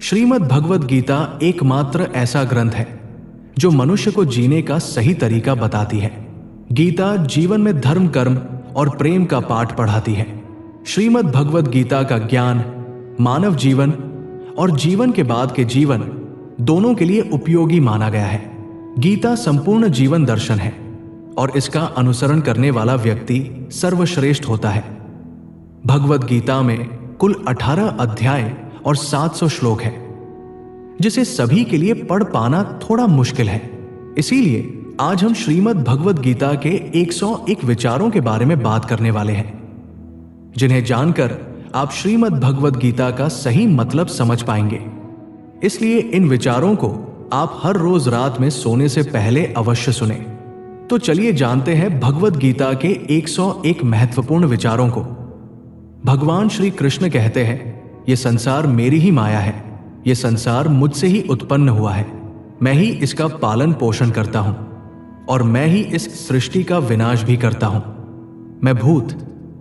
श्रीमद् भगवद गीता एकमात्र ऐसा ग्रंथ है जो मनुष्य को जीने का सही तरीका बताती है। गीता जीवन में धर्म, कर्म और प्रेम का पाठ पढ़ाती है। श्रीमद् भगवद गीता का ज्ञान मानव जीवन और जीवन के बाद के जीवन दोनों के लिए उपयोगी माना गया है। गीता संपूर्ण जीवन दर्शन है और इसका अनुसरण करने वाला व्यक्ति सर्वश्रेष्ठ होता है। भगवद गीता में कुल 18 अध्याय और 700 श्लोक है, जिसे सभी के लिए पढ़ पाना थोड़ा मुश्किल है। इसीलिए आज हम श्रीमद् भगवद गीता के 101 विचारों के बारे में बात करने वाले हैं, जिन्हें जानकर आप श्रीमद् भगवद गीता का सही मतलब समझ पाएंगे। इसलिए इन विचारों को आप हर रोज रात में सोने से पहले अवश्य सुने। तो चलिए जानते हैं भगवद गीता के 101 महत्वपूर्ण विचारों को। भगवान श्री कृष्ण कहते हैं, ये संसार मेरी ही माया है, ये संसार मुझसे ही उत्पन्न हुआ है, मैं ही इसका पालन पोषण करता हूं और मैं ही इस सृष्टि का विनाश भी करता हूं। मैं भूत,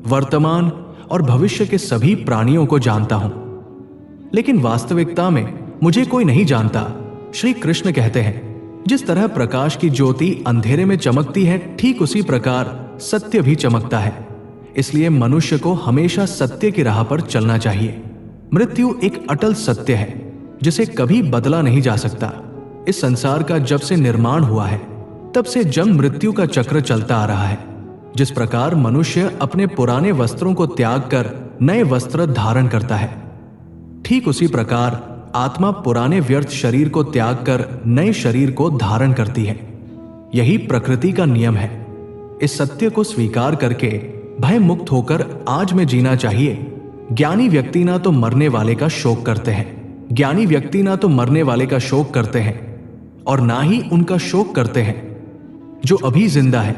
वर्तमान और भविष्य के सभी प्राणियों को जानता हूं, लेकिन वास्तविकता में मुझे कोई नहीं जानता। श्री कृष्ण कहते हैं, जिस तरह प्रकाश की ज्योति अंधेरे में चमकती है, ठीक उसी प्रकार सत्य भी चमकता है। इसलिए मनुष्य को हमेशा सत्य की राह पर चलना चाहिए। मृत्यु एक अटल सत्य है जिसे कभी बदला नहीं जा सकता। इस संसार का जब से निर्माण हुआ है तब से जन्म मृत्यु का चक्र चलता आ रहा है। जिस प्रकार मनुष्य अपने पुराने वस्त्रों को त्याग कर नए वस्त्र धारण करता है, ठीक उसी प्रकार आत्मा पुराने व्यर्थ शरीर को त्याग कर नए शरीर को धारण करती है। यही प्रकृति का नियम है। इस सत्य को स्वीकार करके भय मुक्त होकर आज में जीना चाहिए। ज्ञानी व्यक्ति ना तो मरने वाले का शोक करते हैं, ज्ञानी व्यक्ति ना तो मरने वाले का शोक करते हैं और ना ही उनका शोक करते हैं जो अभी जिंदा है,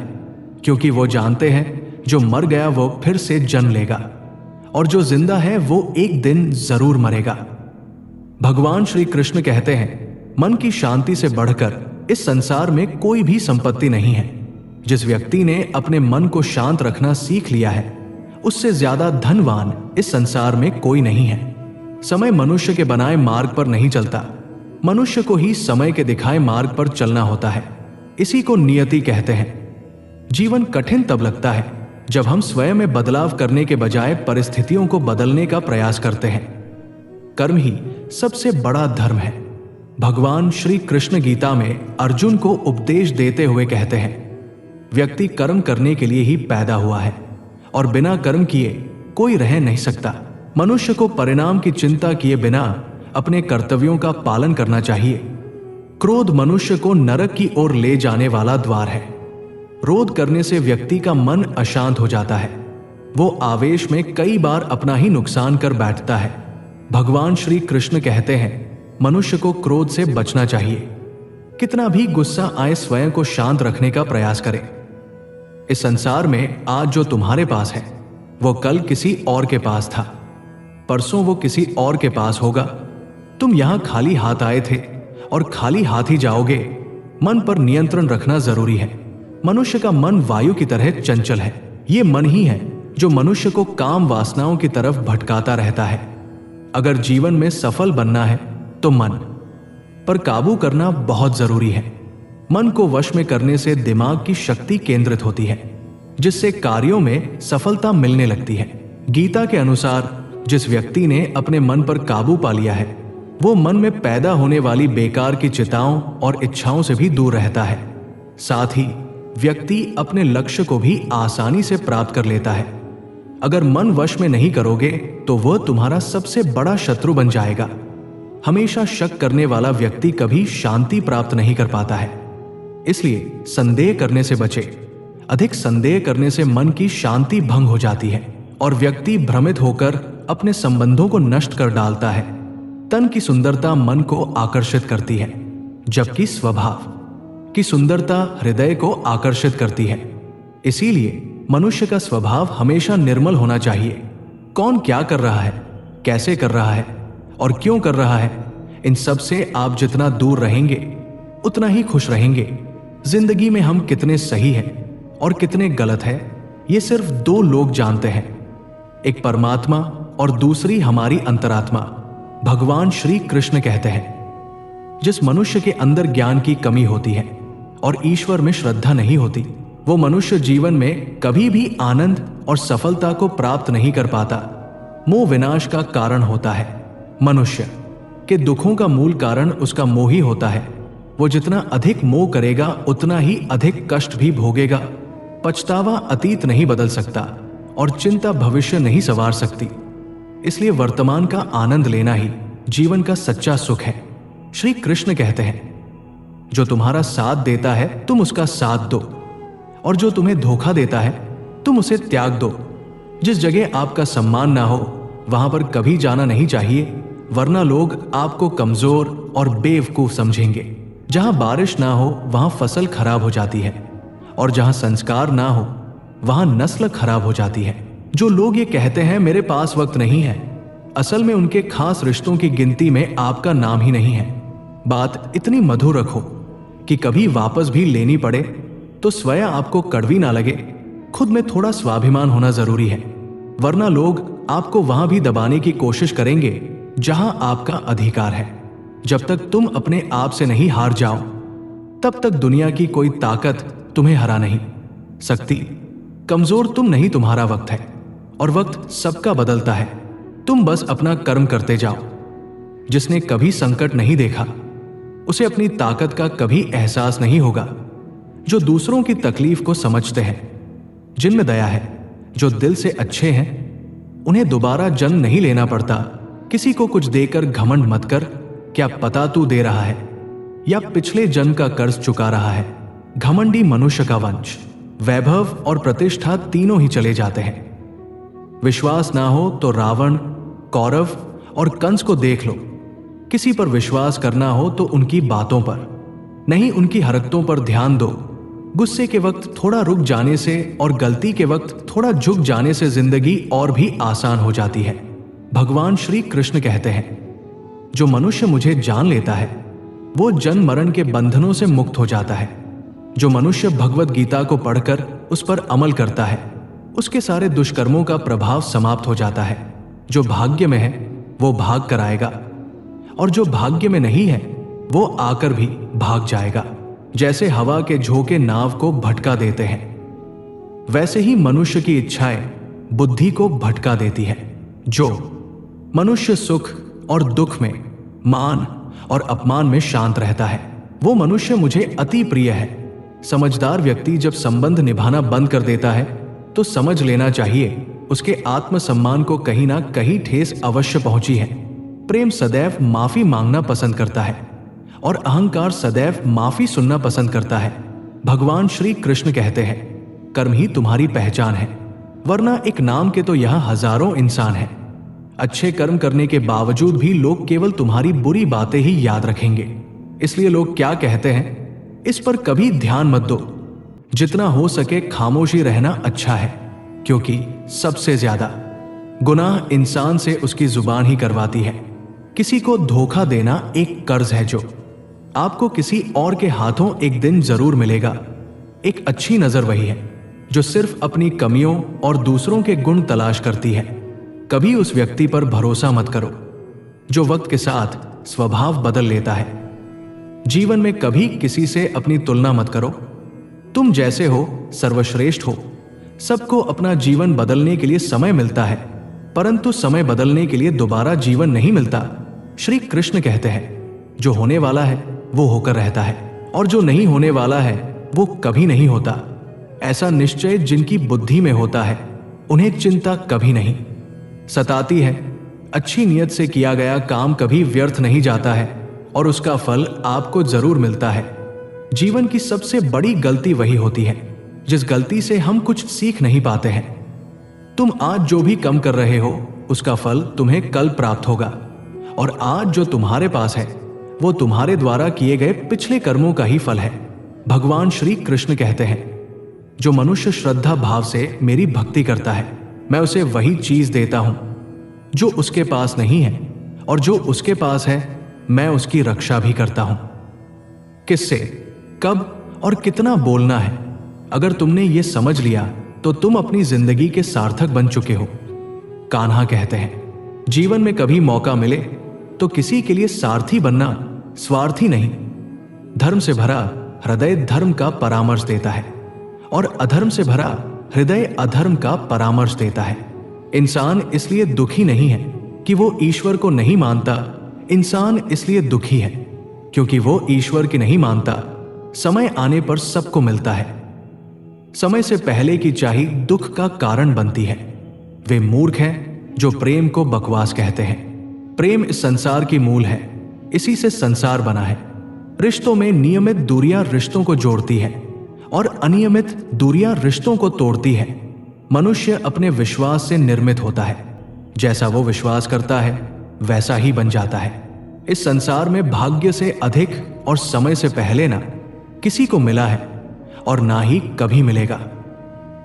क्योंकि वो जानते हैं जो मर गया वो फिर से जन्म लेगा और जो जिंदा है वो एक दिन जरूर मरेगा। भगवान श्री कृष्ण कहते हैं, मन की शांति से बढ़कर इस संसार में कोई भी संपत्ति नहीं है। जिस व्यक्ति ने अपने मन को शांत रखना सीख लिया है, उससे ज्यादा धनवान इस संसार में कोई नहीं है। समय मनुष्य के बनाए मार्ग पर नहीं चलता, मनुष्य को ही समय के दिखाए मार्ग पर चलना होता है। इसी को नियति कहते हैं। जीवन कठिन तब लगता है जब हम स्वयं में बदलाव करने के बजाय परिस्थितियों को बदलने का प्रयास करते हैं। कर्म ही सबसे बड़ा धर्म है। भगवान श्री कृष्ण गीता में अर्जुन को उपदेश देते हुए कहते हैं, व्यक्ति कर्म करने के लिए ही पैदा हुआ है और बिना कर्म किए कोई रह नहीं सकता। मनुष्य को परिणाम की चिंता किए बिना अपने कर्तव्यों का पालन करना चाहिए। क्रोध मनुष्य को नरक की ओर ले जाने वाला द्वार है। क्रोध करने से व्यक्ति का मन अशांत हो जाता है। वो आवेश में कई बार अपना ही नुकसान कर बैठता है। भगवान श्री कृष्ण कहते हैं, मनुष्य को क्रोध से बचना चाहिए। कितना भी गुस्सा आए स्वयं को शांत रखने का प्रयास करें। इस संसार में आज जो तुम्हारे पास है वो कल किसी और के पास था, परसों वो किसी और के पास होगा। तुम यहां खाली हाथ आए थे और खाली हाथ ही जाओगे। मन पर नियंत्रण रखना जरूरी है। मनुष्य का मन वायु की तरह चंचल है। ये मन ही है जो मनुष्य को काम वासनाओं की तरफ भटकाता रहता है। अगर जीवन में सफल बनना है तो मन पर काबू करना बहुत जरूरी है। मन को वश में करने से दिमाग की शक्ति केंद्रित होती है, जिससे कार्यों में सफलता मिलने लगती है। गीता के अनुसार जिस व्यक्ति ने अपने मन पर काबू पा लिया है, वो मन में पैदा होने वाली बेकार की चिंताओं और इच्छाओं से भी दूर रहता है। साथ ही व्यक्ति अपने लक्ष्य को भी आसानी से प्राप्त कर लेता है। अगर मन वश में नहीं करोगे तो वह तुम्हारा सबसे बड़ा शत्रु बन जाएगा। हमेशा शक करने वाला व्यक्ति कभी शांति प्राप्त नहीं कर पाता है। इसलिए संदेह करने से बचे। अधिक संदेह करने से मन की शांति भंग हो जाती है और व्यक्ति भ्रमित होकर अपने संबंधों को नष्ट कर डालता है। तन की सुंदरता मन को आकर्षित करती है, जबकि स्वभाव की सुंदरता हृदय को आकर्षित करती है। इसीलिए मनुष्य का स्वभाव हमेशा निर्मल होना चाहिए। कौन क्या कर रहा है, कैसे कर रहा है और क्यों कर रहा है, इन सब से आप जितना दूर रहेंगे उतना ही खुश रहेंगे। जिंदगी में हम कितने सही हैं और कितने गलत हैं, ये सिर्फ दो लोग जानते हैं, एक परमात्मा और दूसरी हमारी अंतरात्मा। भगवान श्री कृष्ण कहते हैं, जिस मनुष्य के अंदर ज्ञान की कमी होती है और ईश्वर में श्रद्धा नहीं होती, वो मनुष्य जीवन में कभी भी आनंद और सफलता को प्राप्त नहीं कर पाता। मोह विनाश का कारण होता है। मनुष्य के दुखों का मूल कारण उसका मोह ही होता है। वो जितना अधिक मोह करेगा उतना ही अधिक कष्ट भी भोगेगा। पछतावा अतीत नहीं बदल सकता और चिंता भविष्य नहीं संवार सकती। इसलिए वर्तमान का आनंद लेना ही जीवन का सच्चा सुख है। श्री कृष्ण कहते हैं, जो तुम्हारा साथ देता है तुम उसका साथ दो, और जो तुम्हें धोखा देता है तुम उसे त्याग दो। जिस जगह आपका सम्मान ना हो वहां पर कभी जाना नहीं चाहिए, वरना लोग आपको कमजोर और बेवकूफ समझेंगे। जहां बारिश ना हो वहां फसल खराब हो जाती है, और जहां संस्कार ना हो वहां नस्ल खराब हो जाती है। जो लोग ये कहते हैं मेरे पास वक्त नहीं है, असल में उनके खास रिश्तों की गिनती में आपका नाम ही नहीं है। बात इतनी मधुर रखो कि कभी वापस भी लेनी पड़े तो स्वयं आपको कड़वी ना लगे। खुद में थोड़ा स्वाभिमान होना जरूरी है, वरना लोग आपको वहां भी दबाने की कोशिश करेंगे जहां आपका अधिकार है। जब तक तुम अपने आप से नहीं हार जाओ तब तक दुनिया की कोई ताकत तुम्हें हरा नहीं सकती। कमजोर तुम नहीं, तुम्हारा वक्त है, और वक्त सबका बदलता है। तुम बस अपना कर्म करते जाओ। जिसने कभी संकट नहीं देखा उसे अपनी ताकत का कभी एहसास नहीं होगा। जो दूसरों की तकलीफ को समझते हैं, जिनमें दया है, जो दिल से अच्छे हैं, उन्हें दोबारा जन्म नहीं लेना पड़ता। किसी को कुछ देकर घमंड मत कर। क्या पता तू दे रहा है या पिछले जन्म का कर्ज चुका रहा है। घमंडी मनुष्य का वंश, वैभव और प्रतिष्ठा तीनों ही चले जाते हैं। विश्वास ना हो तो रावण, कौरव और कंस को देख लो। किसी पर विश्वास करना हो तो उनकी बातों पर नहीं, उनकी हरकतों पर ध्यान दो। गुस्से के वक्त थोड़ा रुक जाने से और गलती के वक्त थोड़ा झुक जाने से जिंदगी और भी आसान हो जाती है। भगवान श्री कृष्ण कहते हैं, जो मनुष्य मुझे जान लेता है वो जन्म मरण के बंधनों से मुक्त हो जाता है। जो मनुष्य भगवत गीता को पढ़कर उस पर अमल करता है उसके सारे दुष्कर्मों का प्रभाव समाप्त हो जाता है। जो भाग्य में है वो भाग कर आएगा, और जो भाग्य में नहीं है वो आकर भी भाग जाएगा। जैसे हवा के झोंके नाव को भटका देते हैं, वैसे ही मनुष्य की इच्छाएं बुद्धि को भटका देती है। जो मनुष्य सुख और दुख में, मान और अपमान में शांत रहता है वो मनुष्य मुझे अति प्रिय है। समझदार व्यक्ति जब संबंध निभाना बंद कर देता है तो समझ लेना चाहिए उसके आत्मसम्मान को कहीं ना कहीं ठेस अवश्य पहुंची है। प्रेम सदैव माफी मांगना पसंद करता है और अहंकार सदैव माफी सुनना पसंद करता है। भगवान श्री कृष्ण कहते हैं, कर्म ही तुम्हारी पहचान है, वरना एक नाम के तो यहां हजारों इंसान हैं। अच्छे कर्म करने के बावजूद भी लोग केवल तुम्हारी बुरी बातें ही याद रखेंगे। इसलिए लोग क्या कहते हैं इस पर कभी ध्यान मत दो। जितना हो सके खामोशी रहना अच्छा है, क्योंकि सबसे ज्यादा गुनाह इंसान से उसकी जुबान ही करवाती है। किसी को धोखा देना एक कर्ज है जो आपको किसी और के हाथों एक दिन जरूर मिलेगा। एक अच्छी नजर वही है जो सिर्फ अपनी कमियों और दूसरों के गुण तलाश करती है। कभी उस व्यक्ति पर भरोसा मत करो जो वक्त के साथ स्वभाव बदल लेता है। जीवन में कभी किसी से अपनी तुलना मत करो। तुम जैसे हो सर्वश्रेष्ठ हो। सबको अपना जीवन बदलने के लिए समय मिलता है, परंतु समय बदलने के लिए दोबारा जीवन नहीं मिलता। श्री कृष्ण कहते हैं, जो होने वाला है वो होकर रहता है, और जो नहीं होने वाला है वो कभी नहीं होता। ऐसा निश्चय जिनकी बुद्धि में होता है उन्हें चिंता कभी नहीं सताती है। अच्छी नियत से किया गया काम कभी व्यर्थ नहीं जाता है और उसका फल आपको जरूर मिलता है। जीवन की सबसे बड़ी गलती वही होती है जिस गलती से हम कुछ सीख नहीं पाते हैं। तुम आज जो भी कम कर रहे हो उसका फल तुम्हें कल प्राप्त होगा, और आज जो तुम्हारे पास है वो तुम्हारे द्वारा किए गए पिछले कर्मों का ही फल है। भगवान श्री कृष्ण कहते हैं, जो मनुष्य श्रद्धा भाव से मेरी भक्ति करता है मैं उसे वही चीज देता हूं जो उसके पास नहीं है, और जो उसके पास है मैं उसकी रक्षा भी करता हूं। किससे, कब और कितना बोलना है, अगर तुमने ये समझ लिया तो तुम अपनी जिंदगी के सार्थक बन चुके हो। कान्हा कहते हैं, जीवन में कभी मौका मिले तो किसी के लिए सारथी बनना स्वार्थी नहीं। धर्म से भरा हृदय धर्म का परामर्श देता है और अधर्म से भरा हृदय अधर्म का परामर्श देता है। इंसान इसलिए दुखी नहीं है कि वो ईश्वर को नहीं मानता, इंसान इसलिए दुखी है क्योंकि वो ईश्वर की नहीं मानता। समय आने पर सबको मिलता है। समय से पहले की चाही दुख का कारण बनती है। वे मूर्ख हैं जो प्रेम को बकवास कहते हैं। प्रेम इस संसार की मूल है, इसी से संसार बना है। रिश्तों में नियमित दूरियां रिश्तों को जोड़ती है और अनियमित दूरियां रिश्तों को तोड़ती है। मनुष्य अपने विश्वास से निर्मित होता है। जैसा वो विश्वास करता है वैसा ही बन जाता है। इस संसार में भाग्य से अधिक और समय से पहले ना किसी को मिला है और ना ही कभी मिलेगा।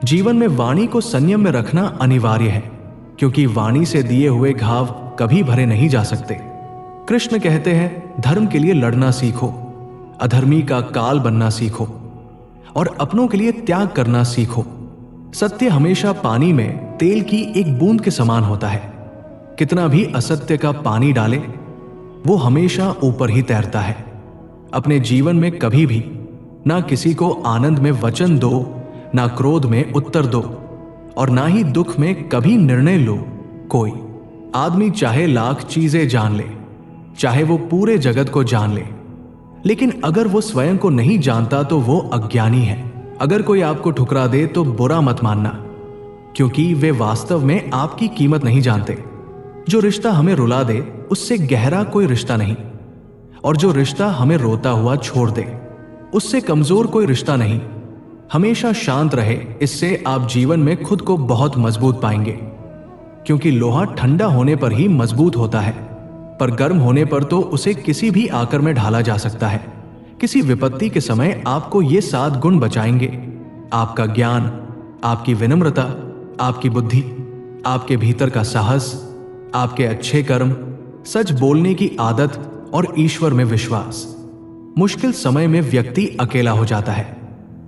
जीवन में वाणी को संयम में रखना अनिवार्य है क्योंकि वाणी से दिए हुए घाव कभी भरे नहीं जा सकते। कृष्ण कहते हैं, धर्म के लिए लड़ना सीखो, अधर्मी का काल बनना सीखो और अपनों के लिए त्याग करना सीखो। सत्य हमेशा पानी में तेल की एक बूंद के समान होता है। कितना भी असत्य का पानी डाले वो हमेशा ऊपर ही तैरता है। अपने जीवन में कभी भी ना किसी को आनंद में वचन दो, ना क्रोध में उत्तर दो और ना ही दुख में कभी निर्णय लो। कोई आदमी चाहे लाख चीजें जान ले, चाहे वो पूरे जगत को जान ले, लेकिन अगर वो स्वयं को नहीं जानता तो वो अज्ञानी है। अगर कोई आपको ठुकरा दे तो बुरा मत मानना क्योंकि वे वास्तव में आपकी कीमत नहीं जानते। जो रिश्ता हमें रुला दे उससे गहरा कोई रिश्ता नहीं, और जो रिश्ता हमें रोता हुआ छोड़ दे उससे कमजोर कोई रिश्ता नहीं। हमेशा शांत रहे, इससे आप जीवन में खुद को बहुत मजबूत पाएंगे क्योंकि लोहा ठंडा होने पर ही मजबूत होता है, पर गर्म होने पर तो उसे किसी भी आकर में ढाला जा सकता है। किसी विपत्ति के समय आपको ये 7 गुण बचाएंगे: आपका ज्ञान, आपकी विनम्रता, आपकी बुद्धि, आपके भीतर का साहस, आपके अच्छे कर्म, सच बोलने की आदत और ईश्वर में विश्वास। मुश्किल समय में व्यक्ति अकेला हो जाता है,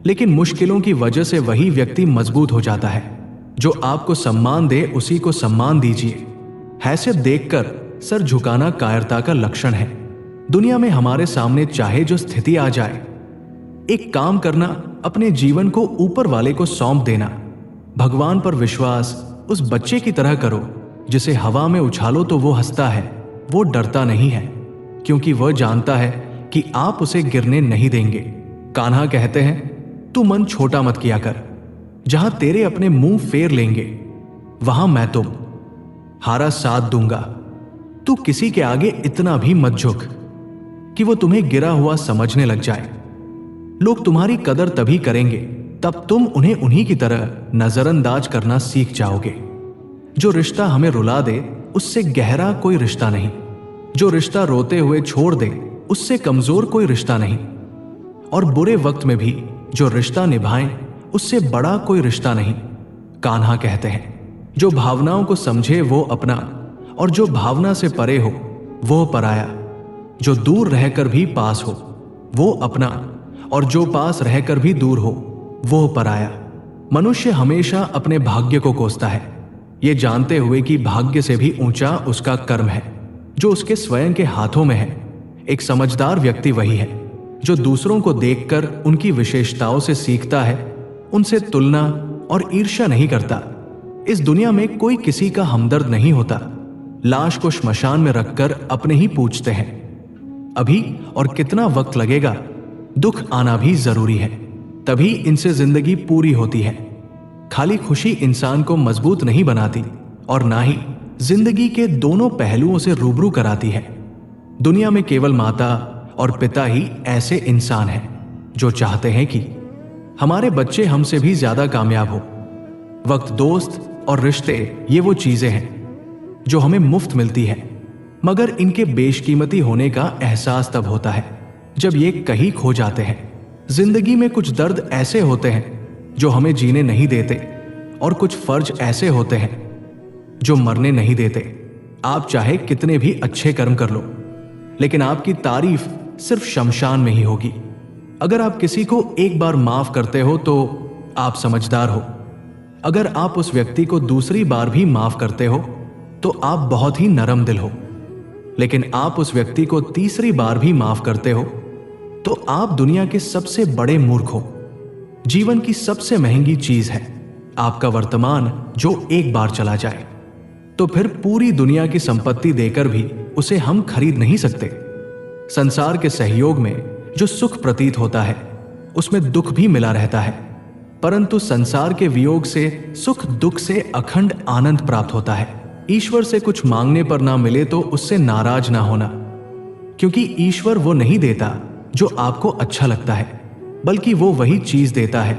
लेकिन मुश्किलों की वजह से वही व्यक्ति मजबूत हो जाता है। जो आपको सम्मान दे उसी को सम्मान दीजिए। हैसियत देखकर सर झुकाना कायरता का लक्षण है। दुनिया में हमारे सामने चाहे जो स्थिति आ जाए, एक काम करना, अपने जीवन को ऊपर वाले को सौंप देना। भगवान पर विश्वास उस बच्चे की तरह करो जिसे हवा में उछालो तो वो हंसता है, वो डरता नहीं है क्योंकि वह जानता है कि आप उसे गिरने नहीं देंगे। कान्हा कहते हैं, तू मन छोटा मत किया कर, जहां तेरे अपने मुंह फेर लेंगे वहां मैं तुम हारा साथ दूंगा। तू किसी के आगे इतना भी मत झुक कि वो तुम्हें गिरा हुआ समझने लग जाए। लोग तुम्हारी कदर तभी करेंगे तब तुम उन्हें उन्हीं की तरह नजरअंदाज करना सीख जाओगे। जो रिश्ता हमें रुला दे उससे गहरा कोई रिश्ता नहीं। जो रिश्ता रोते हुए छोड़ दे उससे कमजोर कोई रिश्ता नहीं। और बुरे वक्त में भी जो रिश्ता निभाएं उससे बड़ा कोई रिश्ता नहीं। कान्हा कहते हैं, जो भावनाओं को समझे वो अपना, और जो भावना से परे हो वो पराया। जो दूर रहकर भी पास हो वो अपना, और जो पास रहकर भी दूर हो वो पराया। मनुष्य हमेशा अपने भाग्य को कोसता है, ये जानते हुए कि भाग्य से भी ऊंचा उसका कर्म है जो उसके स्वयं के हाथों में है। एक समझदार व्यक्ति वही है जो दूसरों को देखकर उनकी विशेषताओं से सीखता है, उनसे तुलना और ईर्ष्या नहीं करता। इस दुनिया में कोई किसी का हमदर्द नहीं होता। लाश को श्मशान में रखकर अपने ही पूछते हैं, अभी और कितना वक्त लगेगा। दुख आना भी जरूरी है, तभी इनसे जिंदगी पूरी होती है। खाली खुशी इंसान को मजबूत नहीं बनाती और ना ही जिंदगी के दोनों पहलुओं से रूबरू कराती है। दुनिया में केवल माता और पिता ही ऐसे इंसान हैं जो चाहते हैं कि हमारे बच्चे हमसे भी ज्यादा कामयाब हो। वक्त, दोस्त और रिश्ते ये वो चीजें हैं जो हमें मुफ्त मिलती हैं, मगर इनके बेशकीमती होने का एहसास तब होता है जब ये कहीं खो जाते हैं। जिंदगी में कुछ दर्द ऐसे होते हैं जो हमें जीने नहीं देते, और कुछ फर्ज ऐसे होते हैं जो मरने नहीं देते। आप चाहे कितने भी अच्छे कर्म कर लो, लेकिन आपकी तारीफ सिर्फ शमशान में ही होगी। अगर आप किसी को एक बार माफ करते हो तो आप समझदार हो। अगर आप उस व्यक्ति को दूसरी बार भी माफ करते हो तो आप बहुत ही नरम दिल हो। लेकिन आप उस व्यक्ति को तीसरी बार भी माफ करते हो, तो आप दुनिया के सबसे बड़े मूर्ख हो। जीवन की सबसे महंगी चीज है आपका वर्तमान, जो एक बार चला जाए तो फिर पूरी दुनिया की संपत्ति देकर भी उसे हम खरीद नहीं सकते। संसार के सहयोग में जो सुख प्रतीत होता है उसमें दुख भी मिला रहता है, परंतु संसार के वियोग से सुख दुख से अखंड आनंद प्राप्त होता है। ईश्वर से कुछ मांगने पर ना मिले तो उससे नाराज ना होना, क्योंकि ईश्वर वो नहीं देता जो आपको अच्छा लगता है, बल्कि वो वही चीज देता है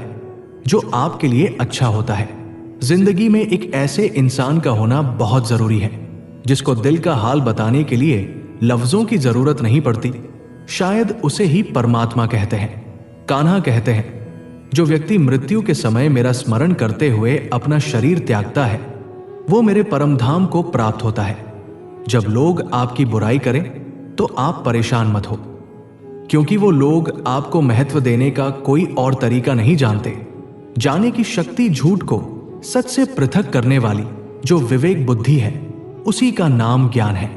जो आपके लिए अच्छा होता है। जिंदगी में एक ऐसे इंसान का होना बहुत जरूरी है जिसको दिल का हाल बताने के लिए लफ्जों की जरूरत नहीं पड़ती। शायद उसे ही परमात्मा कहते हैं। कान्हा कहते हैं, जो व्यक्ति मृत्यु के समय मेरा स्मरण करते हुए अपना शरीर त्यागता है वो मेरे परमधाम को प्राप्त होता है। जब लोग आपकी बुराई करें तो आप परेशान मत हो, क्योंकि वो लोग आपको महत्व देने का कोई और तरीका नहीं जानते। जाने की शक्ति झूठ को सच से पृथक करने वाली जो विवेक बुद्धि है, उसी का नाम ज्ञान है।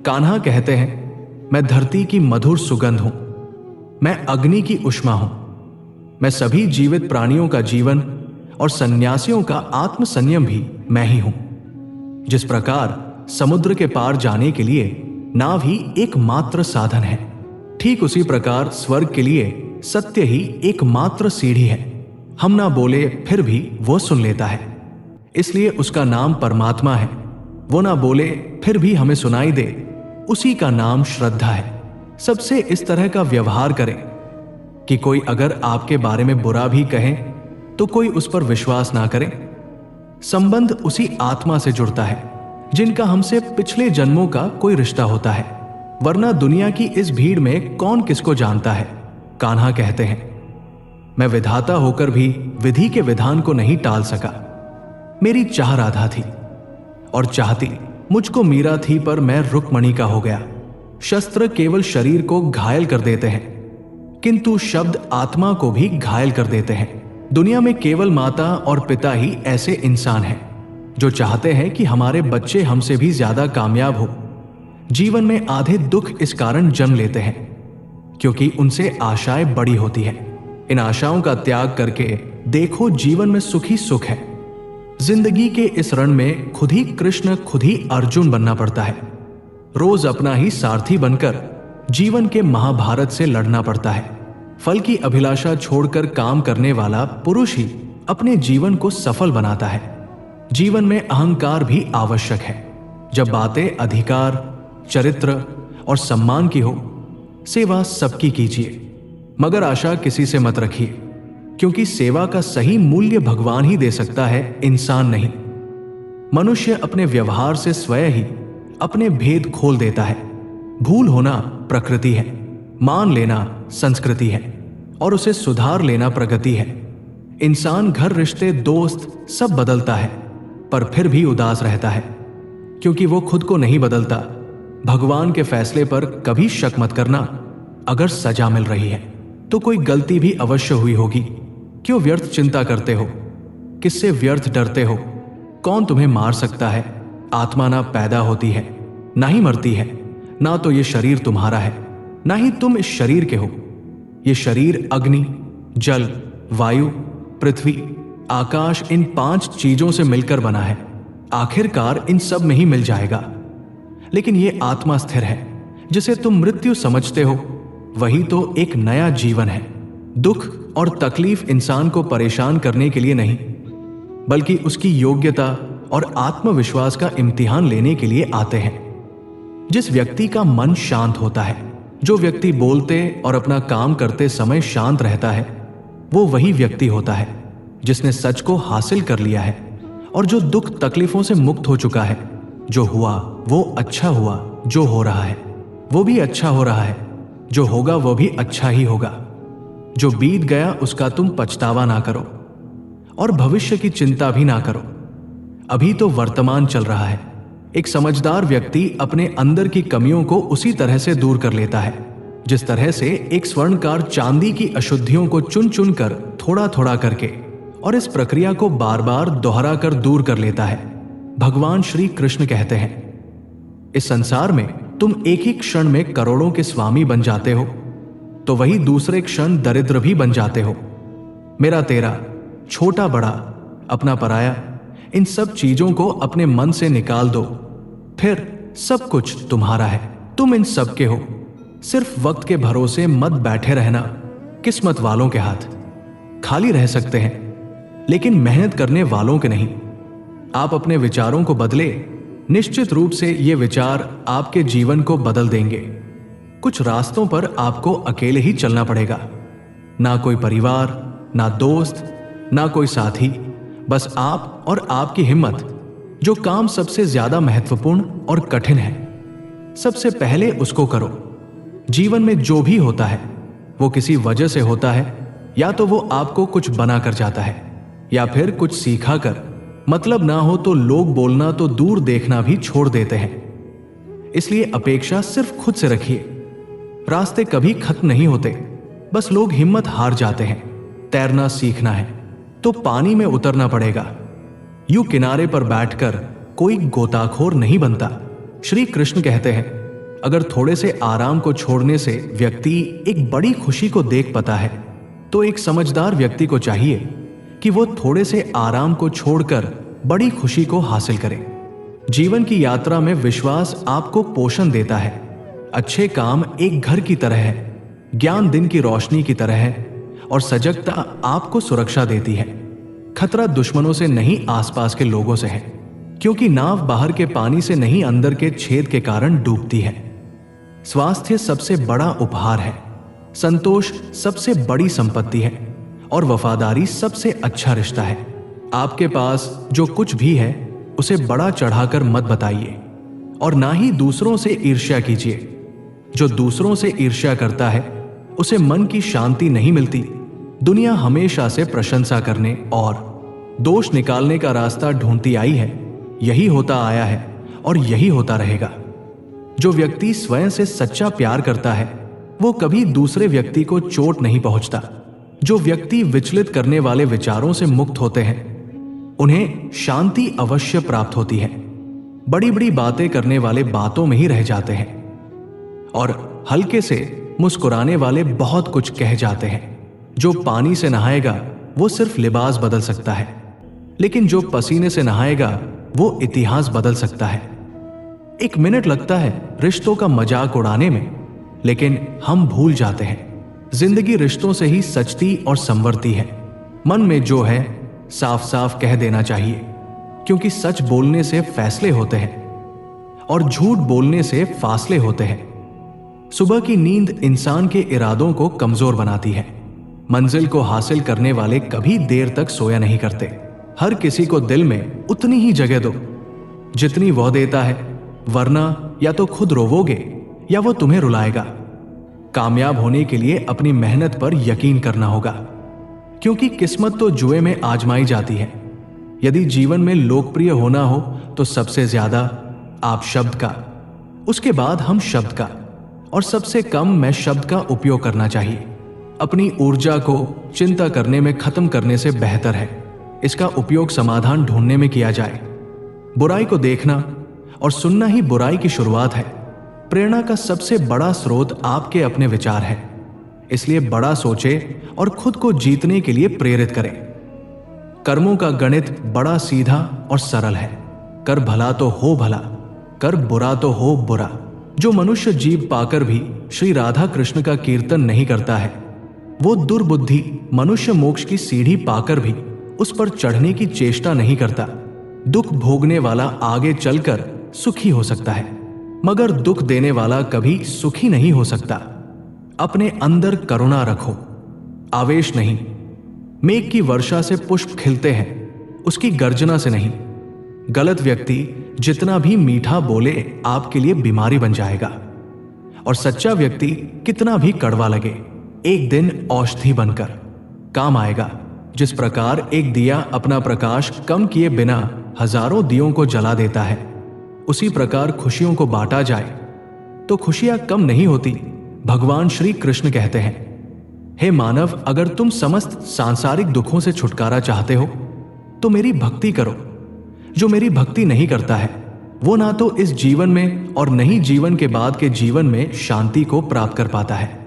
कान्हा कहते हैं, मैं धरती की मधुर सुगंध हूं, मैं अग्नि की उष्मा हूं, मैं सभी जीवित प्राणियों का जीवन और सन्यासियों का आत्म संयम भी मैं ही हूं। जिस प्रकार समुद्र के पार जाने के लिए नाव ही एकमात्र साधन है, ठीक उसी प्रकार स्वर्ग के लिए सत्य ही एकमात्र सीढ़ी है। हम ना बोले फिर भी वो सुन लेता है, इसलिए उसका नाम परमात्मा है। वो ना बोले फिर भी हमें सुनाई दे, उसी का नाम श्रद्धा है। सबसे इस तरह का व्यवहार करें कि कोई अगर आपके बारे में बुरा भी कहे तो कोई उस पर विश्वास ना करे। संबंध उसी आत्मा से जुड़ता है जिनका हमसे पिछले जन्मों का कोई रिश्ता होता है, वरना दुनिया की इस भीड़ में कौन किसको जानता है। कान्हा कहते हैं, मैं विधाता होकर भी विधि के विधान को नहीं टाल सका। मेरी चाह राधा थी और चाहती मुझको मीरा थी, पर मैं रुक्मणी का हो गया। शस्त्र केवल शरीर को घायल कर देते हैं, किंतु शब्द आत्मा को भी घायल कर देते हैं। दुनिया में केवल माता और पिता ही ऐसे इंसान हैं जो चाहते हैं कि हमारे बच्चे हमसे भी ज्यादा कामयाब हो। जीवन में आधे दुख इस कारण जन्म लेते हैं क्योंकि उनसे आशाएं बड़ी होती है। इन आशाओं का त्याग करके देखो, जीवन में सुख ही सुख है। जिंदगी के इस रण में खुद ही कृष्ण, खुद ही अर्जुन बनना पड़ता है। रोज अपना ही सारथी बनकर जीवन के महाभारत से लड़ना पड़ता है। फल की अभिलाषा छोड़कर काम करने वाला पुरुष ही अपने जीवन को सफल बनाता है। जीवन में अहंकार भी आवश्यक है। जब बातें अधिकार, चरित्र और सम्मान की हो, सेवा सबकी कीजिए, मगर आशा किसी से मत रखिए, क्योंकि सेवा का सही मूल्य भगवान ही दे सकता है, इंसान नहीं। मनुष्य अपने व्यवहार से स्वयं ही अपने भेद खोल देता है। भूल होना प्रकृति है, मान लेना संस्कृति है और उसे सुधार लेना प्रगति है। इंसान घर, रिश्ते, दोस्त सब बदलता है, पर फिर भी उदास रहता है क्योंकि वो खुद को नहीं बदलता। भगवान के फैसले पर कभी शक मत करना। अगर सजा मिल रही है तो कोई गलती भी अवश्य हुई होगी। क्यों व्यर्थ चिंता करते हो? किससे व्यर्थ डरते हो? कौन तुम्हें मार सकता है? आत्मा ना पैदा होती है ना ही मरती है, ना तो ये शरीर तुम्हारा है ना ही तुम इस शरीर के हो। ये शरीर अग्नि, जल, वायु, पृथ्वी, आकाश, इन 5 चीजों से मिलकर बना है। आखिरकार इन सब में ही मिल जाएगा। लेकिन ये आत्मा स्थिर है जिसे तुम मृत्यु समझते हो, वही तो एक नया जीवन है। दुख और तकलीफ इंसान को परेशान करने के लिए नहीं, बल्कि उसकी योग्यता और आत्मविश्वास का इम्तिहान लेने के लिए आते हैं। जिस व्यक्ति का मन शांत होता है, जो व्यक्ति बोलते और अपना काम करते समय शांत रहता है, वो वही व्यक्ति होता है जिसने सच को हासिल कर लिया है और जो दुख तकलीफों से मुक्त हो चुका है। जो हुआ वो अच्छा हुआ, जो हो रहा है वो भी अच्छा हो रहा है, जो होगा वो भी अच्छा ही होगा। जो बीत गया उसका तुम पछतावा ना करो और भविष्य की चिंता भी ना करो। अभी तो वर्तमान चल रहा है। एक समझदार व्यक्ति अपने अंदर की कमियों को उसी तरह से दूर कर लेता है जिस तरह से एक स्वर्णकार चांदी की अशुद्धियों को चुन चुन कर, थोड़ा थोड़ा करके, और इस प्रक्रिया को बार बार दोहरा कर दूर कर लेता है। भगवान श्री कृष्ण कहते हैं, इस संसार में तुम एक ही क्षण में करोड़ों के स्वामी बन जाते हो, तो वही दूसरे क्षण दरिद्र भी बन जाते हो। मेरा तेरा, छोटा बड़ा, अपना पराया, इन सब चीजों को अपने मन से निकाल दो, फिर सब कुछ तुम्हारा है। तुम इन सब के हो। सिर्फ वक्त के भरोसे मत बैठे रहना। किस्मत वालों के हाथ खाली रह सकते हैं, लेकिन मेहनत करने वालों के नहीं। आप अपने विचारों को बदले, निश्चित रूप से ये विचार आपके जीवन को बदल देंगे। कुछ रास्तों पर आपको अकेले ही चलना पड़ेगा। ना कोई परिवार, ना दोस्त, ना कोई साथी, बस आप और आपकी हिम्मत। जो काम सबसे ज्यादा महत्वपूर्ण और कठिन है, सबसे पहले उसको करो। जीवन में जो भी होता है वो किसी वजह से होता है। या तो वो आपको कुछ बना कर जाता है, या फिर कुछ सीखा कर। मतलब ना हो तो लोग बोलना तो दूर देखना भी छोड़ देते हैं। इसलिए अपेक्षा सिर्फ खुद से रखिए। रास्ते कभी खत्म नहीं होते, बस लोग हिम्मत हार जाते हैं। तैरना सीखना है तो पानी में उतरना पड़ेगा। यूं किनारे पर बैठकर कोई गोताखोर नहीं बनता। श्री कृष्ण कहते हैं, अगर थोड़े से आराम को छोड़ने से व्यक्ति एक बड़ी खुशी को देख पाता है, तो एक समझदार व्यक्ति को चाहिए कि वो थोड़े से आराम को छोड़कर बड़ी खुशी को हासिल करे। जीवन की यात्रा में विश्वास आपको पोषण देता है। अच्छे काम एक घर की तरह है, ज्ञान दिन की रोशनी की तरह है, और सजगता आपको सुरक्षा देती है। खतरा दुश्मनों से नहीं, आसपास के लोगों से है, क्योंकि नाव बाहर के पानी से नहीं, अंदर के छेद के कारण डूबती है। स्वास्थ्य सबसे बड़ा उपहार है, संतोष सबसे बड़ी संपत्ति है, और वफादारी सबसे अच्छा रिश्ता है। आपके पास जो कुछ भी है उसे बड़ा चढ़ाकर मत बताइए, और ना ही दूसरों से ईर्ष्या कीजिए। जो दूसरों से ईर्ष्या करता है उसे मन की शांति नहीं मिलती। दुनिया हमेशा से प्रशंसा करने और दोष निकालने का रास्ता ढूंढती आई है। यही होता आया है और यही होता रहेगा। जो व्यक्ति स्वयं से सच्चा प्यार करता है वो कभी दूसरे व्यक्ति को चोट नहीं पहुंचता। जो व्यक्ति विचलित करने वाले विचारों से मुक्त होते हैं उन्हें शांति अवश्य प्राप्त होती है। बड़ी बड़ी बातें करने वाले बातों में ही रह जाते हैं, और हल्के से मुस्कुराने वाले बहुत कुछ कह जाते हैं। जो पानी से नहाएगा वो सिर्फ लिबास बदल सकता है, लेकिन जो पसीने से नहाएगा वो इतिहास बदल सकता है। एक मिनट लगता है रिश्तों का मजाक उड़ाने में, लेकिन हम भूल जाते हैं जिंदगी रिश्तों से ही सचती और संवरती है। मन में जो है साफ साफ कह देना चाहिए, क्योंकि सच बोलने से फैसले होते हैं और झूठ बोलने से फासले होते हैं। सुबह की नींद इंसान के इरादों को कमजोर बनाती है। मंजिल को हासिल करने वाले कभी देर तक सोया नहीं करते। हर किसी को दिल में उतनी ही जगह दो जितनी वह देता है, वरना या तो खुद रोवोगे या वो तुम्हें रुलाएगा। कामयाब होने के लिए अपनी मेहनत पर यकीन करना होगा, क्योंकि किस्मत तो जुए में आजमाई जाती है। यदि जीवन में लोकप्रिय होना हो तो सबसे ज्यादा आप शब्द का, उसके बाद हम शब्द का, और सबसे कम मैं शब्द का उपयोग करना चाहिए। अपनी ऊर्जा को चिंता करने में खत्म करने से बेहतर है इसका उपयोग समाधान ढूंढने में किया जाए। बुराई को देखना और सुनना ही बुराई की शुरुआत है। प्रेरणा का सबसे बड़ा स्रोत आपके अपने विचार है, इसलिए बड़ा सोचे और खुद को जीतने के लिए प्रेरित करें। कर्मों का गणित बड़ा सीधा और सरल है। कर भला तो हो भला, कर बुरा तो हो बुरा। जो मनुष्य जीव पाकर भी श्री राधा कृष्ण का कीर्तन नहीं करता है, वो दुर्बुद्धि मनुष्य मोक्ष की सीढ़ी पाकर भी उस पर चढ़ने की चेष्टा नहीं करता। दुख भोगने वाला आगे चलकर सुखी हो सकता है, मगर दुख देने वाला कभी सुखी नहीं हो सकता। अपने अंदर करुणा रखो, आवेश नहीं। मेघ की वर्षा से पुष्प खिलते हैं, उसकी गर्जना से नहीं। गलत व्यक्ति जितना भी मीठा बोले आपके लिए बीमारी बन जाएगा, और सच्चा व्यक्ति कितना भी कड़वा लगे एक दिन औषधि बनकर काम आएगा। जिस प्रकार एक दिया अपना प्रकाश कम किए बिना हजारों दियों को जला देता है, उसी प्रकार खुशियों को बांटा जाए तो खुशियां कम नहीं होती। भगवान श्री कृष्ण कहते हैं, हे मानव, अगर तुम समस्त सांसारिक दुखों से छुटकारा चाहते हो तो मेरी भक्ति करो। जो मेरी भक्ति नहीं करता है वो ना तो इस जीवन में और न ही जीवन के बाद के जीवन में शांति को प्राप्त कर पाता है।